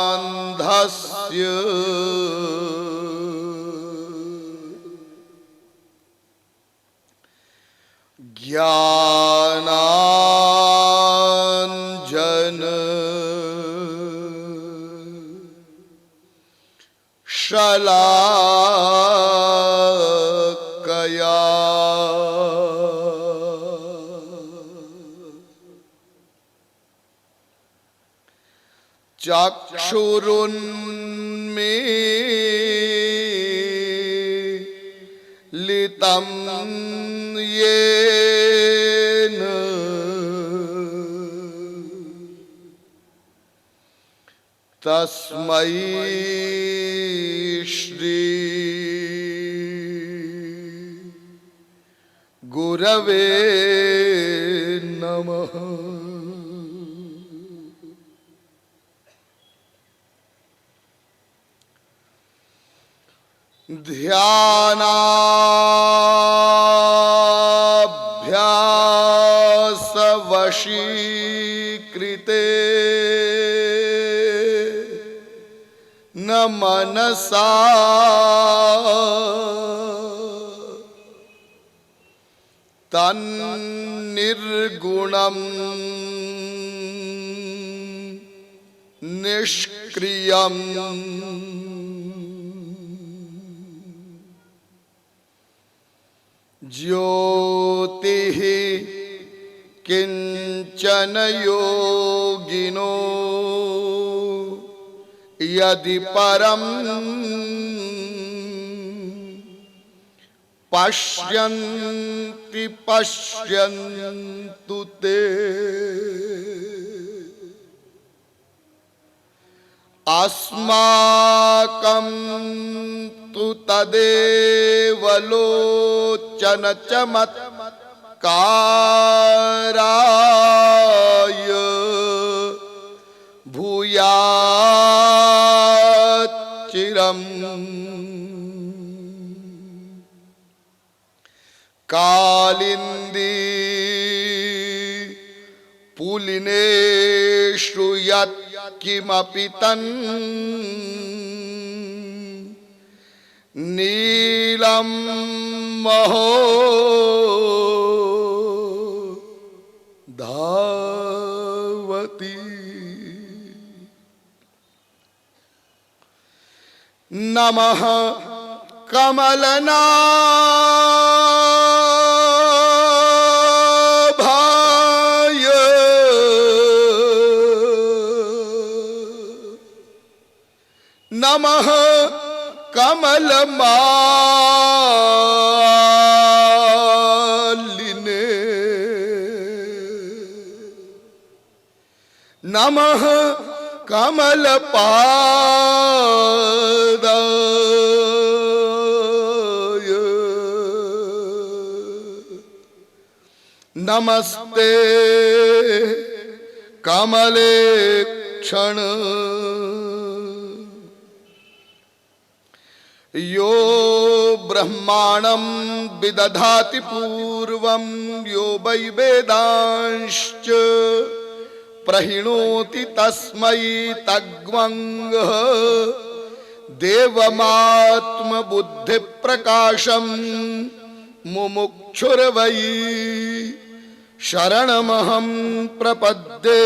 अज्ञानतिमिरान्धस्य ज्ञानांजन शलाकया चक्षुरुन्मीलितं येन तस्मै श्री गुरवे नमः। ध्यानाभ्यासवशीकृते न मनसा तन्निर्गुणं निष्क्रियम् ज्योतिः किंचन योगिनो यदि परम पश्यन्ति पश्यन्तु ते अस्माकं तु तदेव लोचन चमत्काराय भूयात् चिरम्। कालिंदी पुलिनेषु यत्किमपि तन् नीलं महो धावति। नमः कमलनाभाय नमः कमलमालिने नमः कमलपादाय नमस्ते कमलेक्षण। यो ब्रह्माणं विदधाति पूर्वं यो वै वेदांश्च प्रहिणोति तस्मै तद्वंगः देवमात्मबुद्धिप्रकाशं मुमुक्षुर्वै शरणमहं प्रपद्ये।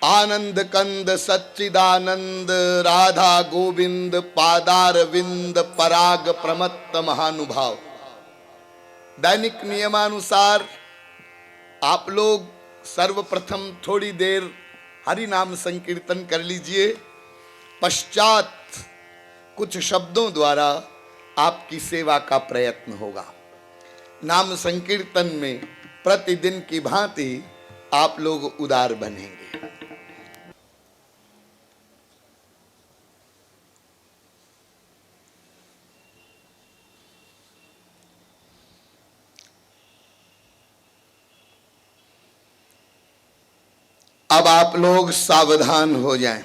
आनंद कंद सच्चिदानंद राधा गोविंद पादारविंद पराग प्रमत्त महानुभाव। दैनिक नियमानुसार आप लोग सर्वप्रथम थोड़ी देर हरि नाम संकीर्तन कर लीजिए। पश्चात कुछ शब्दों द्वारा आपकी सेवा का प्रयत्न होगा। नाम संकीर्तन में प्रतिदिन की भांति आप लोग उदार बनेंगे। अब आप लोग सावधान हो जाएं।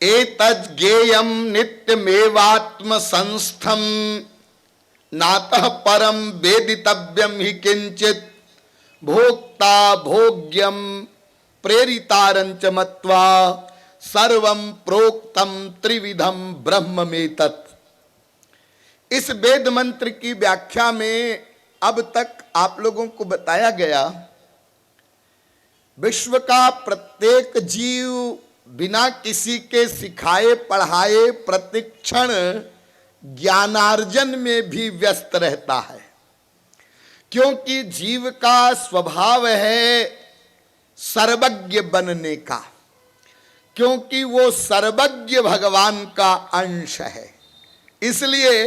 एतज् ज्ञेयं नित्यमेवात्म संस्थम नातः परम वेदितव्यम ही किंचित भोक्ता भोग्यम प्रेरितारंच मत्वा सर्वं प्रोक्तम त्रिविधम ब्रह्म में तत्। इस वेद मंत्र की व्याख्या में अब तक आप लोगों को बताया गया, विश्व का प्रत्येक जीव बिना किसी के सिखाए पढ़ाए प्रतिक्षण ज्ञानार्जन में भी व्यस्त रहता है, क्योंकि जीव का स्वभाव है सर्वज्ञ बनने का, क्योंकि वो सर्वज्ञ भगवान का अंश है। इसलिए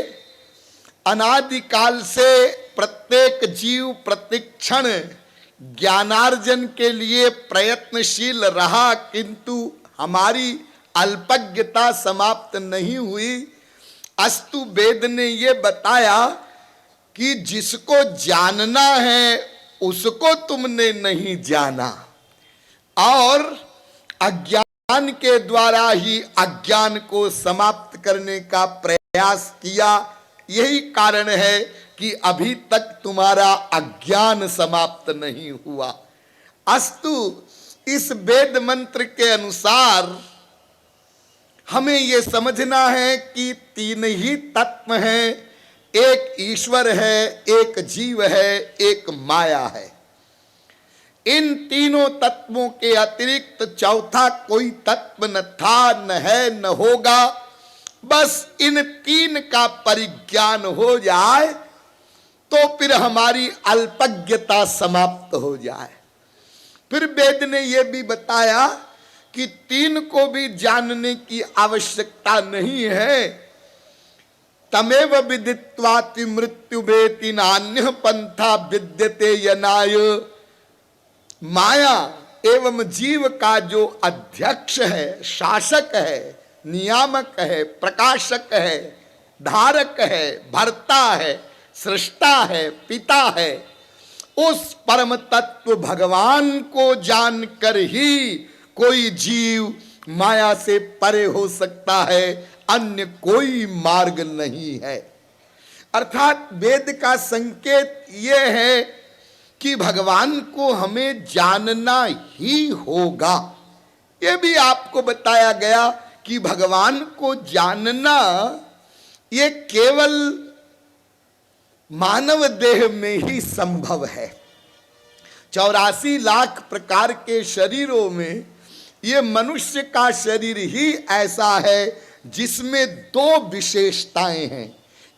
अनादिकाल से प्रत्येक जीव प्रतिक्षण ज्ञानार्जन के लिए प्रयत्नशील रहा, किंतु हमारी अल्पज्ञता समाप्त नहीं हुई। अस्तु वेद ने ये बताया कि जिसको जानना है उसको तुमने नहीं जाना, और अज्ञान के द्वारा ही अज्ञान को समाप्त करने का प्रयास किया। यही कारण है कि अभी तक तुम्हारा अज्ञान समाप्त नहीं हुआ। अस्तु इस वेद मंत्र के अनुसार हमें यह समझना है कि तीन ही तत्व हैं, एक ईश्वर है, एक जीव है, एक माया है। इन तीनों तत्वों के अतिरिक्त चौथा कोई तत्व न था, न है, न होगा। बस इन तीन का परिज्ञान हो जाए तो फिर हमारी अल्पज्ञता समाप्त हो जाए। फिर वेद ने यह भी बताया कि तीन को भी जानने की आवश्यकता नहीं है। तमेव विदित्वाति मृत्युवेति नान्यः पंथा विद्यते यनाय। माया एवं जीव का जो अध्यक्ष है, शासक है, नियामक है, प्रकाशक है, धारक है, भर्ता है, सृष्टा है, पिता है, उस परम तत्व भगवान को जानकर ही कोई जीव माया से परे हो सकता है, अन्य कोई मार्ग नहीं है। अर्थात वेद का संकेत यह है कि भगवान को हमें जानना ही होगा। यह भी आपको बताया गया कि भगवान को जानना ये केवल मानव देह में ही संभव है। 84 लाख प्रकार के शरीरों में ये मनुष्य का शरीर ही ऐसा है जिसमें दो विशेषताएं हैं।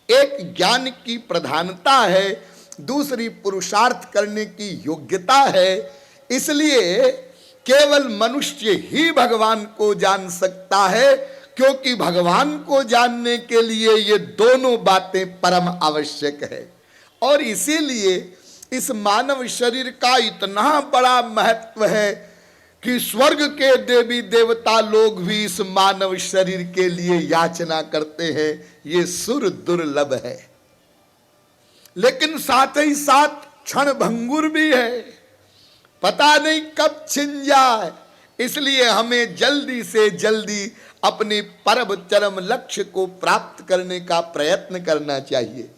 एक ज्ञान की प्रधानता है, दूसरी पुरुषार्थ करने की योग्यता है। इसलिए केवल मनुष्य ही भगवान को जान सकता है, क्योंकि भगवान को जानने के लिए ये दोनों बातें परम आवश्यक है। और इसीलिए इस मानव शरीर का इतना बड़ा महत्व है कि स्वर्ग के देवी देवता लोग भी इस मानव शरीर के लिए याचना करते हैं। ये सुर दुर्लभ है, लेकिन साथ ही साथ क्षण भंगुर भी है, पता नहीं कब छिन जाए। इसलिए हमें जल्दी से जल्दी अपने परम चरम लक्ष्य को प्राप्त करने का प्रयत्न करना चाहिए।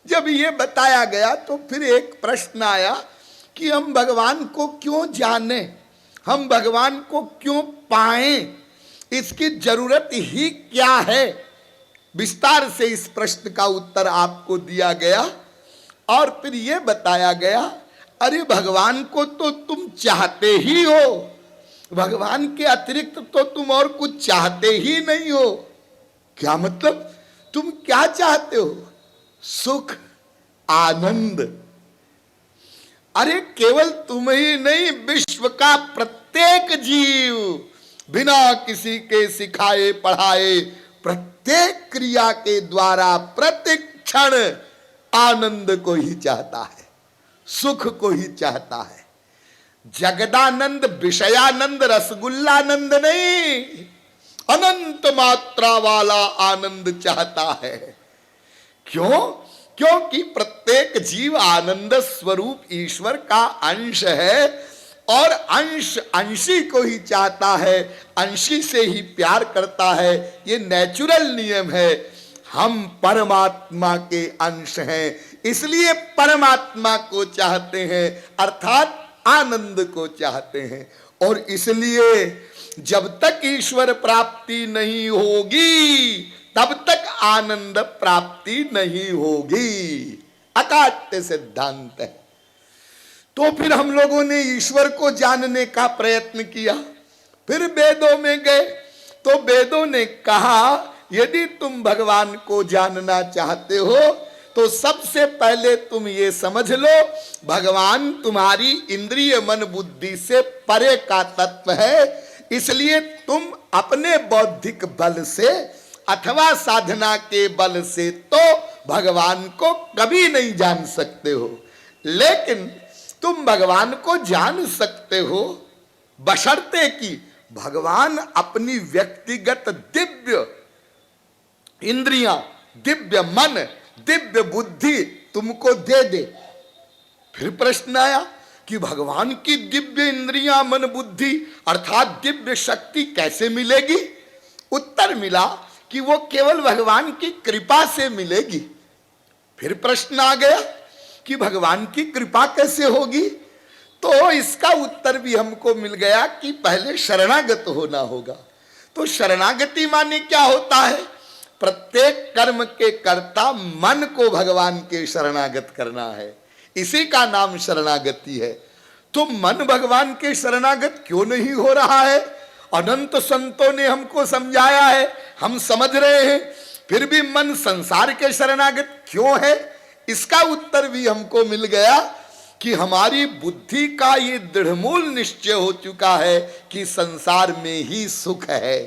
जब ये बताया गया तो फिर एक प्रश्न आया कि हम भगवान को क्यों जाने, हम भगवान को क्यों पाएं, इसकी जरूरत ही क्या है। विस्तार से इस प्रश्न का उत्तर आपको दिया गया और फिर यह बताया गया, अरे भगवान को तो तुम चाहते ही हो, भगवान के अतिरिक्त तो तुम और कुछ चाहते ही नहीं हो। क्या मतलब? तुम क्या चाहते हो? सुख, आनंद। अरे केवल तुम ही नहीं, विश्व का प्रत्येक जीव बिना किसी के सिखाए पढ़ाए प्रत्येक क्रिया के द्वारा प्रतिक्षण आनंद को ही चाहता है, सुख को ही चाहता है। जगदानंद, विषयानंद, रसगुल्लानंद नहीं, अनंत मात्रा वाला आनंद चाहता है। क्यों? क्योंकि प्रत्येक जीव आनंद स्वरूप ईश्वर का अंश है और अंश अंशी को ही चाहता है, अंशी से ही प्यार करता है। ये नेचुरल नियम है। हम परमात्मा के अंश हैं, इसलिए परमात्मा को चाहते हैं, अर्थात आनंद को चाहते हैं। और इसलिए जब तक ईश्वर प्राप्ति नहीं होगी तब तक आनंद प्राप्ति नहीं होगी। अकाट्य सिद्धांत है। तो फिर हम लोगों ने ईश्वर को जानने का प्रयत्न किया, फिर वेदों में गए तो वेदों ने कहा यदि तुम भगवान को जानना चाहते हो तो सबसे पहले तुम ये समझ लो भगवान तुम्हारी इंद्रिय मन बुद्धि से परे का तत्व है। इसलिए तुम अपने बौद्धिक बल से अथवा साधना के बल से तो भगवान को कभी नहीं जान सकते हो, लेकिन तुम भगवान को जान सकते हो बशर्ते कि भगवान अपनी व्यक्तिगत दिव्य इंद्रियां, दिव्य मन, दिव्य बुद्धि तुमको दे दे। फिर प्रश्न आया कि भगवान की दिव्य इंद्रियां, मन, बुद्धि अर्थात दिव्य शक्ति कैसे मिलेगी? उत्तर मिला कि वो केवल भगवान की कृपा से मिलेगी। फिर प्रश्न आ गया कि भगवान की कृपा कैसे होगी? तो इसका उत्तर भी हमको मिल गया कि पहले शरणागत होना होगा। तो शरणागति माने क्या होता है? प्रत्येक कर्म के कर्ता मन को भगवान के शरणागत करना है, इसी का नाम शरणागति है। तो मन भगवान के शरणागत क्यों नहीं हो रहा है? अनंत संतों ने हमको समझाया है, हम समझ रहे हैं, फिर भी मन संसार के शरणागत क्यों है? इसका उत्तर भी हमको मिल गया कि हमारी बुद्धि का ये दृढ़मूल निश्चय हो चुका है कि संसार में ही सुख है।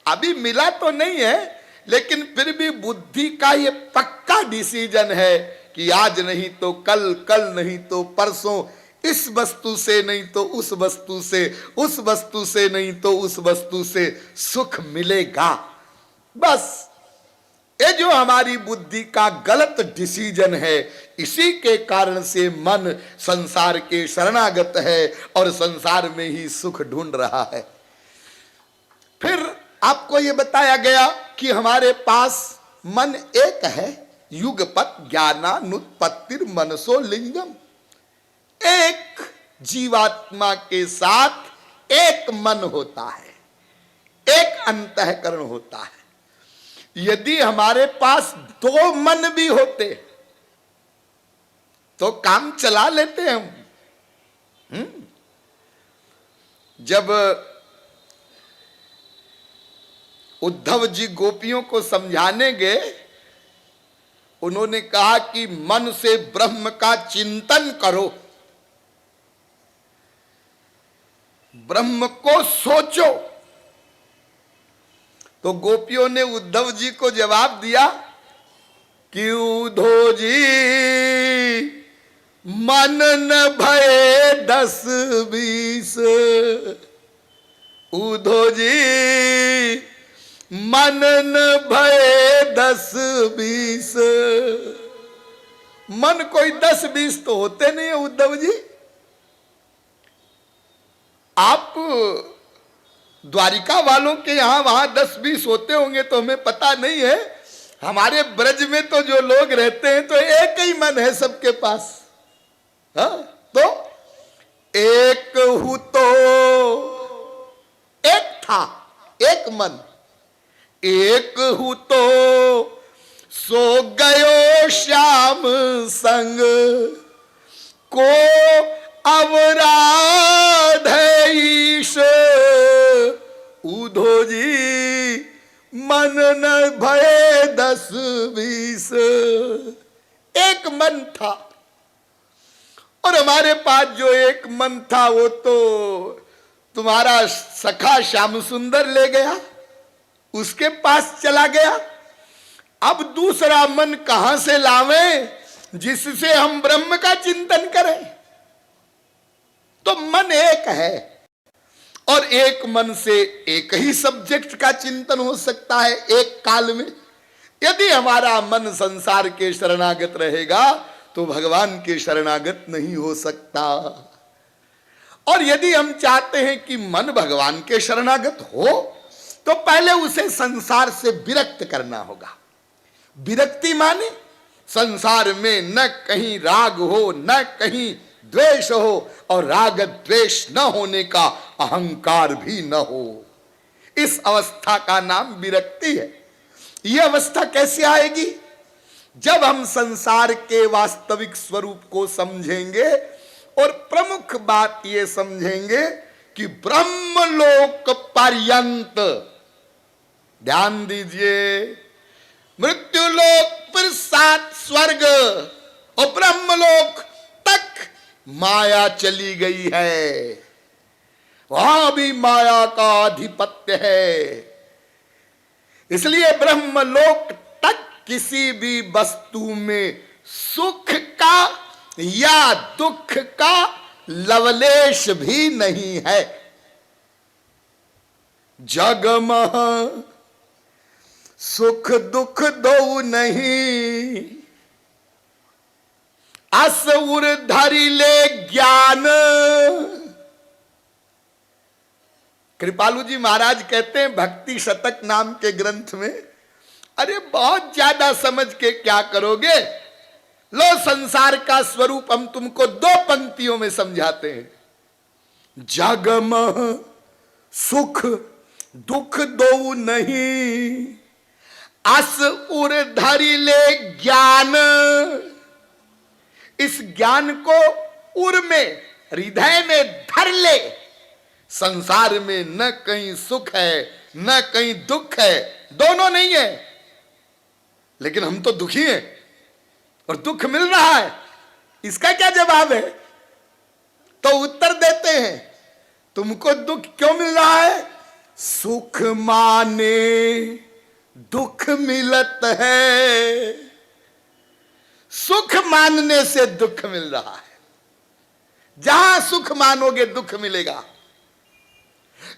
अभी मिला तो नहीं है, लेकिन फिर भी बुद्धि का ये पक्का डिसीजन है कि आज नहीं तो कल, कल नहीं तो परसों, इस वस्तु से नहीं तो उस वस्तु से, उस वस्तु से नहीं तो उस वस्तु से सुख मिलेगा। बस ये जो हमारी बुद्धि का गलत डिसीजन है, इसी के कारण से मन संसार के शरणागत है और संसार में ही सुख ढूंढ रहा है। फिर आपको यह बताया गया कि हमारे पास मन एक है, युगपत ज्ञानानुत्पत्तिर मनसो लिंगम। एक जीवात्मा के साथ एक मन होता है, एक अंतःकरण होता है। यदि हमारे पास दो मन भी होते तो काम चला लेते हम। जब उद्धव जी गोपियों को समझाने गए, उन्होंने कहा कि मन से ब्रह्म का चिंतन करो, ब्रह्म को सोचो। तो गोपियों ने उद्धव जी को जवाब दिया कि उद्धव जी मन न भये 10-20, उद्धव जी मन न भये 10-20। मन कोई 10-20 तो होते नहीं है उद्धव जी। आप द्वारिका वालों के यहां वहां 10-20 होते होंगे तो हमें पता नहीं है। हमारे ब्रज में तो जो लोग रहते हैं तो एक ही मन है सबके पास। हाँ, तो एक हूं तो एक था, एक मन, एक हूं तो सो गयो श्याम संग को अवराध ईश, उद्धव जी मन न भये 10-20। एक मन था और हमारे पास जो एक मन था वो तो तुम्हारा सखा श्याम सुंदर ले गया, उसके पास चला गया। अब दूसरा मन कहां से लावें जिससे हम ब्रह्म का चिंतन करें? तो मन एक है और एक मन से एक ही सब्जेक्ट का चिंतन हो सकता है एक काल में। यदि हमारा मन संसार के शरणागत रहेगा तो भगवान के शरणागत नहीं हो सकता। और यदि हम चाहते हैं कि मन भगवान के शरणागत हो तो पहले उसे संसार से विरक्त करना होगा। विरक्ति माने संसार में न कहीं राग हो न कहीं द्वेष हो, और राग द्वेष न होने का अहंकार भी न हो। इस अवस्था का नाम विरक्ति है। यह अवस्था कैसे आएगी? जब हम संसार के वास्तविक स्वरूप को समझेंगे और प्रमुख बात यह समझेंगे कि ब्रह्मलोक पर्यंत, ध्यान दीजिए, मृत्युलोक पर 7 स्वर्ग और ब्रह्मलोक तक माया चली गई है, वहां भी माया का आधिपत्य है। इसलिए ब्रह्मलोक तक किसी भी वस्तु में सुख का या दुख का लवलेश भी नहीं है। जगमह सुख दुख दो नहीं, असुर धरि ले ज्ञान। कृपालु जी महाराज कहते हैं भक्ति शतक नाम के ग्रंथ में, अरे बहुत ज्यादा समझ के क्या करोगे, लो संसार का स्वरूप हम तुमको 2 पंक्तियों में समझाते हैं। जगमह सुख दुख दो नहीं, असुर धरि ले ज्ञान। इस ज्ञान को उर में, हृदय में धर ले। संसार में न कहीं सुख है न कहीं दुख है, दोनों नहीं है, लेकिन हम तो दुखी हैं और दुख मिल रहा है। इसका क्या जवाब है? तो उत्तर देते हैं, तुमको दुख क्यों मिल रहा है? सुख माने दुख मिलत है। सुख मानने से दुख मिल रहा है। जहां सुख मानोगे दुख मिलेगा।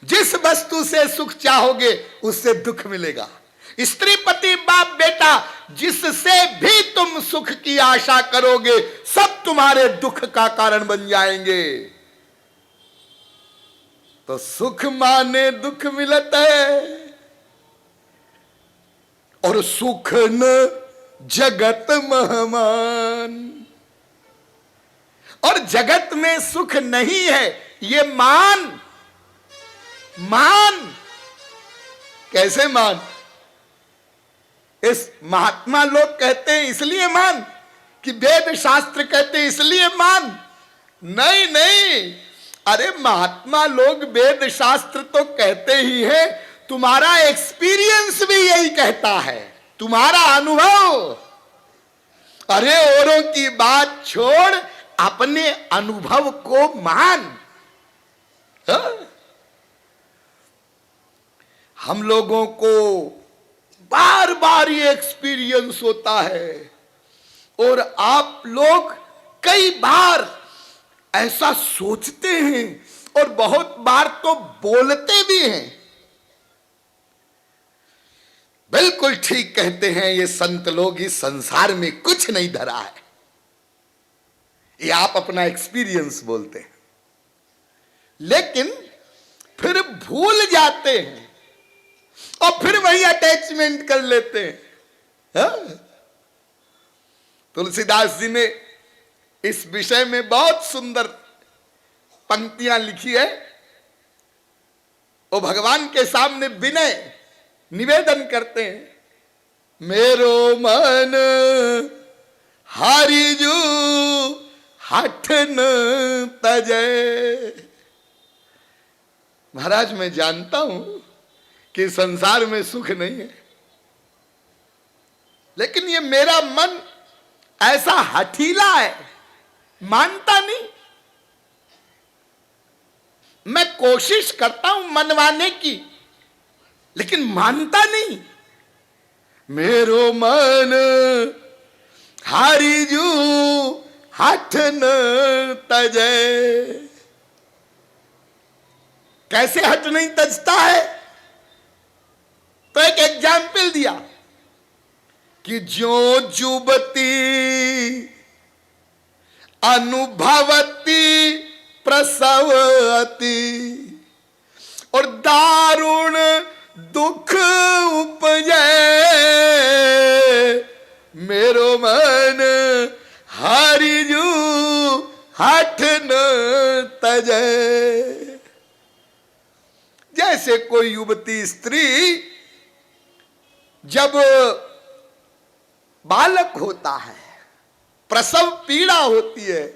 जिस वस्तु से सुख चाहोगे उससे दुख मिलेगा। स्त्री पति बाप बेटा, जिससे भी तुम सुख की आशा करोगे सब तुम्हारे दुख का कारण बन जाएंगे। तो सुख माने दुख मिलत है, और सुख न जगत महमान। और जगत में सुख नहीं है, ये मान। कैसे मान? इस महात्मा लोग कहते हैं इसलिए मान, कि वेद शास्त्र कहते हैं इसलिए मान। नहीं, अरे महात्मा लोग वेद शास्त्र तो कहते ही हैं, तुम्हारा एक्सपीरियंस भी यही कहता है, तुम्हारा अनुभव। अरे औरों की बात छोड़, अपने अनुभव को मान। हा? हम लोगों को बार बार ये एक्सपीरियंस होता है, और आप लोग कई बार ऐसा सोचते हैं और बहुत बार तो बोलते भी हैं। बिल्कुल ठीक कहते हैं ये संत लोग, इस संसार में कुछ नहीं धरा है। ये आप अपना एक्सपीरियंस बोलते हैं, लेकिन फिर भूल जाते हैं और फिर वही अटैचमेंट कर लेते हैं। तुलसीदास जी ने इस विषय में बहुत सुंदर पंक्तियां लिखी है। वो भगवान के सामने विनय निवेदन करते हैं, मेरो मन हारिजू हठ न तजय। महाराज मैं जानता हूं कि संसार में सुख नहीं है, लेकिन ये मेरा मन ऐसा हठीला है, मानता नहीं। मैं कोशिश करता हूं मनवाने की, लेकिन मानता नहीं। मेरो मन हारिजू हठ न तजय। कैसे हट नहीं तजता है? तो एक एग्जाम्पल दिया। कि ज्यों जुबती अनुभवती प्रसवती, और दारुण दुख उपजे मेरो मन हरिजू हठ न तजे। जैसे कोई युवती स्त्री जब बालक होता है, प्रसव पीड़ा होती है,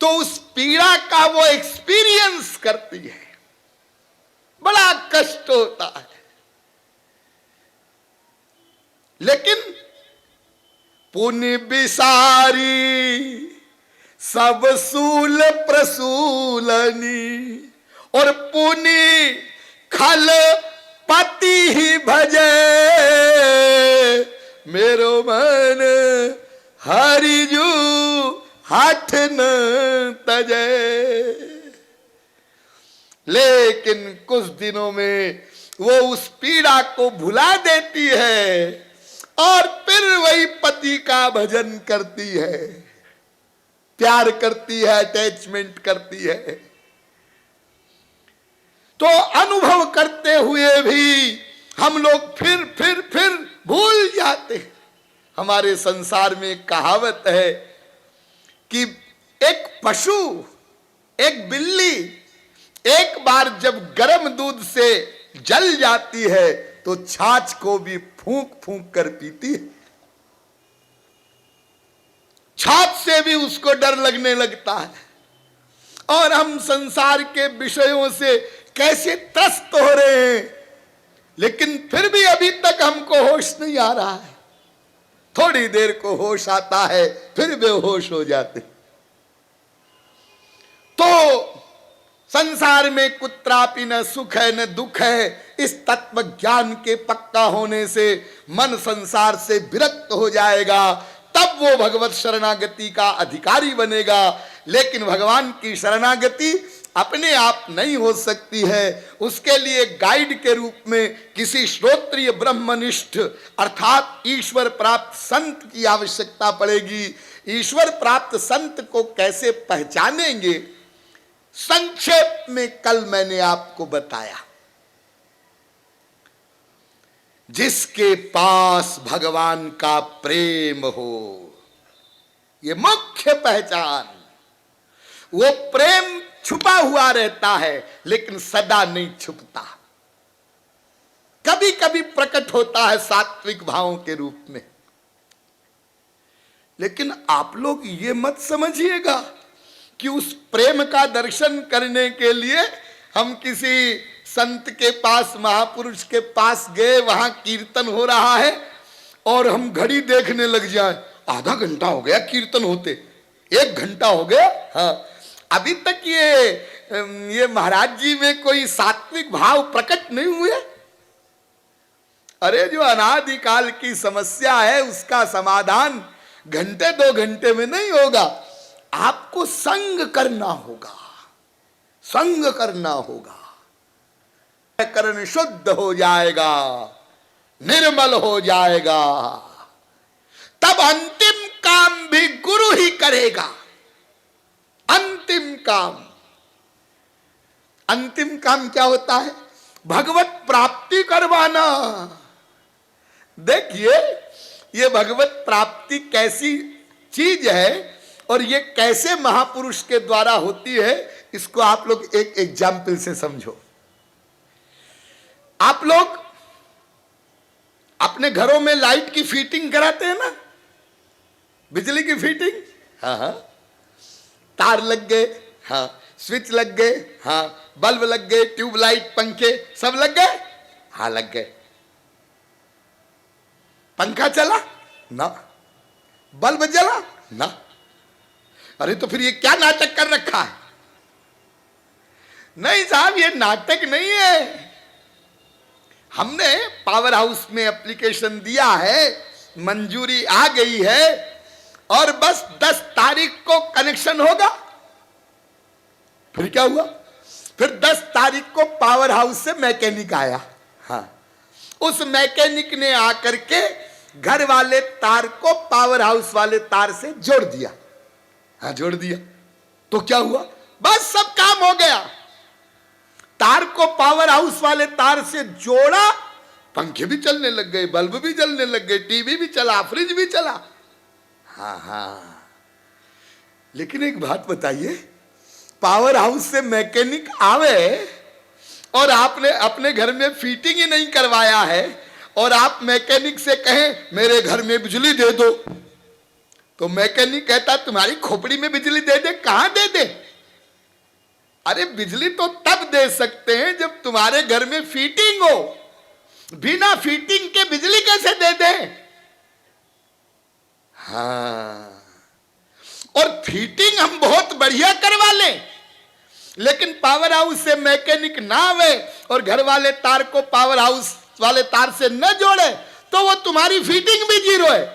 तो उस पीड़ा का वो एक्सपीरियंस करती है, बड़ा कष्ट होता है। लेकिन पुण्य विसारी सब सूल प्रसूलनी, और पुण्य खल पति ही भजे मेरो मन हरिजू हठ न तजे। लेकिन कुछ दिनों में वो उस पीड़ा को भुला देती है और फिर वही पति का भजन करती है, प्यार करती है, अटैचमेंट करती है। तो अनुभव करते हुए भी हम लोग फिर भूल जाते हैं। हमारे संसार में एक कहावत है कि एक पशु, एक बिल्ली एक बार जब गर्म दूध से जल जाती है तो छाछ को भी फूंक फूंक कर पीती है। छाछ से भी उसको डर लगने लगता है। और हम संसार के विषयों से कैसे त्रस्त हो रहे हैं, लेकिन फिर भी अभी तक हमको होश नहीं आ रहा है। थोड़ी देर को होश आता है, फिर बेहोश हो जाते। तो संसार में कुत्रापि न सुख है न दुख है, इस तत्व ज्ञान के पक्का होने से मन संसार से विरक्त हो जाएगा, तब वो भगवत शरणागति का अधिकारी बनेगा। लेकिन भगवान की शरणागति अपने आप नहीं हो सकती है, उसके लिए गाइड के रूप में किसी श्रोत्रिय ब्रह्मनिष्ठ अर्थात ईश्वर प्राप्त संत की आवश्यकता पड़ेगी। ईश्वर प्राप्त संत को कैसे पहचानेंगे, संक्षेप में कल मैंने आपको बताया। जिसके पास भगवान का प्रेम हो, ये मुख्य पहचान। वो प्रेम छुपा हुआ रहता है लेकिन सदा नहीं छुपता, कभी कभी प्रकट होता है सात्विक भावों के रूप में। लेकिन आप लोग ये मत समझिएगा कि उस प्रेम का दर्शन करने के लिए हम किसी संत के पास, महापुरुष के पास गए, वहां कीर्तन हो रहा है और हम घड़ी देखने लग जाए, आधा घंटा हो गया कीर्तन होते, 1 घंटा हो गया। हाँ, अभी तक ये महाराज जी में कोई सात्विक भाव प्रकट नहीं हुए। अरे जो अनादिकाल की समस्या है उसका समाधान घंटे 2 घंटे में नहीं होगा, आपको संग करना होगा, संग करना होगा। करण शुद्ध हो जाएगा, निर्मल हो जाएगा, तब अंतिम काम भी गुरु ही करेगा। अंतिम काम, अंतिम काम क्या होता है? भगवत प्राप्ति करवाना। देखिए ये भगवत प्राप्ति कैसी चीज है और ये कैसे महापुरुष के द्वारा होती है, इसको आप लोग एक एग्जाम्पल से समझो। आप लोग अपने घरों में लाइट की फिटिंग कराते हैं ना, बिजली की फिटिंग। हाँ, तार लग गए, हाँ, स्विच लग गए, हाँ, बल्ब लग गए, ट्यूबलाइट, पंखे सब लग गए, हाँ लग गए। पंखा चला ना, बल्ब जला ना। अरे तो फिर ये क्या नाटक कर रखा है? नहीं साहब, ये नाटक नहीं है। हमने पावर हाउस में एप्लीकेशन दिया है, मंजूरी आ गई है और बस 10 तारीख को कनेक्शन होगा। फिर क्या हुआ? फिर 10 तारीख को पावर हाउस से मैकेनिक आया। हाँ, उस मैकेनिक ने आकर के घर वाले तार को पावर हाउस वाले तार से जोड़ दिया। हाँ, जोड़ दिया तो क्या हुआ, बस सब काम हो गया। तार को पावर हाउस वाले तार से जोड़ा, पंखे भी चलने लग गए, बल्ब भी जलने लग गए, टीवी भी चला, फ्रिज भी चला। हाँ हाँ, लेकिन एक बात बताइए, पावर हाउस से मैकेनिक आवे और आपने अपने घर में फिटिंग ही नहीं करवाया है और आप मैकेनिक से कहें मेरे घर में बिजली दे दो, तो मैकेनिक कहता तुम्हारी खोपड़ी में बिजली दे दे। कहां दे दे? अरे बिजली तो तब दे सकते हैं जब तुम्हारे घर में फिटिंग हो, बिना फिटिंग के बिजली कैसे दे दे? हाँ, और फिटिंग हम बहुत बढ़िया करवा लें, लेकिन पावर हाउस से मैकेनिक ना आवे और घर वाले तार को पावर हाउस वाले तार से न जोड़े तो वो तुम्हारी फिटिंग भी जीरो है।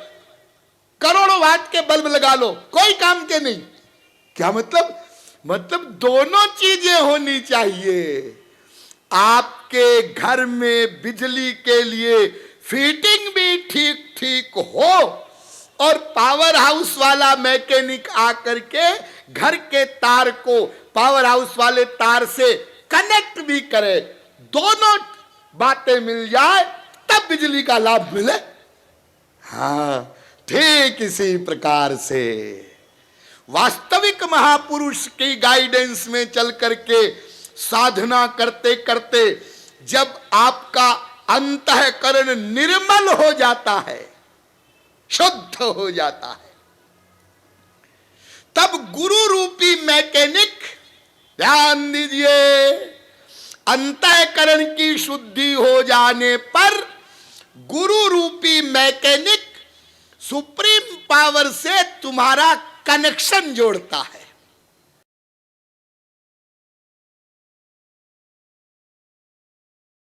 करोड़ों वाट के बल्ब लगा लो, कोई काम के नहीं। क्या मतलब? मतलब दोनों चीजें होनी चाहिए। आपके घर में बिजली के लिए फिटिंग भी ठीक ठीक हो और पावर हाउस वाला मैकेनिक आकर के घर के तार को पावर हाउस वाले तार से कनेक्ट भी करे, दोनों बातें मिल जाए तब बिजली का लाभ मिले। हाँ, ठीक इसी प्रकार से वास्तविक महापुरुष की गाइडेंस में चल करके साधना करते करते जब आपका अंतःकरण निर्मल हो जाता है, शुद्ध हो जाता है, तब गुरु रूपी मैकेनिक, ध्यान दीजिए, अंतःकरण की शुद्धि हो जाने पर गुरु रूपी मैकेनिक सुप्रीम पावर से तुम्हारा कनेक्शन जोड़ता है।